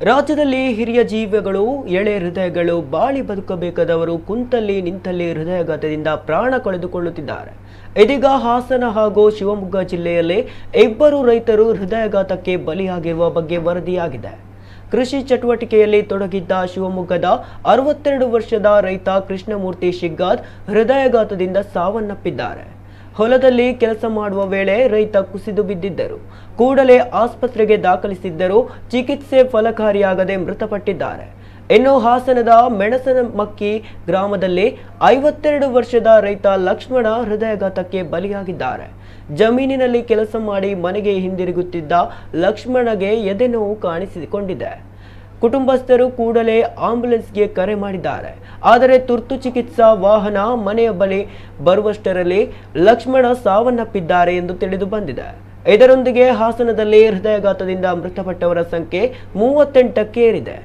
ರಾಜ್ಯದಲ್ಲಿ ಹಿರಿಯ ಜೀವಿಗಳು ಎಳೆ ಹೃದಯಗಳು ಬಾಳಿ ಬದುಕಬೇಕಾದವರು ಕುಂತಲ್ಲಿ ನಿಂತಲ್ಲಿ ಹೃದಯಾಘಾತದಿಂದ ಪ್ರಾಣ ಕಳೆದುಕೊಳ್ಳುತ್ತಿದ್ದಾರೆ. ಇದೀಗ ಹಾಸನ ಹಾಗೂ ಶಿವಮೊಗ್ಗ ಜಿಲ್ಲೆಯಲ್ಲಿ ಇಬ್ಬರು ರೈತರು ಹೃದಯಾಘಾತಕ್ಕೆ ಬಲಿಯಾಗಿರುವ ಬಗ್ಗೆ ವರದಿಯಾಗಿದೆ. ಕೃಷಿ ಚಟುವಟಿಕೆಯಲ್ಲಿ ತೊಡಗಿದ್ದ ಶಿವಮೊಗ್ಗದ 62 ವರ್ಷದ ರೈತ ಕೃಷ್ಣಮೂರ್ತಿ ಶಿಗ್ಗಾದ್ ಹೃದಯಾಘಾತದಿಂದ ಸಾವನ್ನಪ್ಪಿದ್ದಾರೆ. ಹೊಲದಲ್ಲಿ ಕೆಲಸ ಮಾಡುವ ವೇಳೆ ರೈತ ಕುಸಿದು ಬಿದ್ದಿದ್ದರು. ಕೂಡಲೇ ಆಸ್ಪತ್ರೆಗೆ ದಾಖಲಿಸಿದ್ದರೂ ಚಿಕಿತ್ಸೆ ಫಲಕಾರಿಯಾಗದೆ ಮೃತಪಟ್ಟಿದ್ದಾರೆ. ಇನ್ನು ಹಾಸನದ ಮೆಣಸನಮಕ್ಕಿ ಗ್ರಾಮದಲ್ಲಿ 52 ವರ್ಷದ ರೈತ ಲಕ್ಷ್ಮಣ ಹೃದಯಾಘಾತಕ್ಕೆ ಬಲಿಯಾಗಿದ್ದಾರೆ. ಜಮೀನಿನಲ್ಲಿ ಕೆಲಸ ಮಾಡಿ ಮನೆಗೆ ಹಿಂದಿರುಗುತ್ತಿದ್ದ ಲಕ್ಷ್ಮಣಗೆ ಎದೆನೋವು ಕಾಣಿಸಿಕೊಂಡಿದೆ. ಕುಟುಂಬಸ್ಥರು ಕೂಡಲೇ ಆಂಬ್ಯುಲೆನ್ಸ್ಗೆ ಕರೆ ಮಾಡಿದ್ದಾರೆ. ಆದರೆ ತುರ್ತು ಚಿಕಿತ್ಸಾ ವಾಹನ ಮನೆಯ ಬಳಿ ಬರುವಷ್ಟರಲ್ಲಿ ಲಕ್ಷ್ಮಣ ಸಾವನ್ನಪ್ಪಿದ್ದಾರೆ ಎಂದು ತಿಳಿದು ಬಂದಿದೆ. ಇದರೊಂದಿಗೆ ಹಾಸನದಲ್ಲಿ ಹೃದಯಾಘಾತದಿಂದ ಮೃತಪಟ್ಟವರ ಸಂಖ್ಯೆ 38ಕ್ಕೆ ಏರಿದೆ.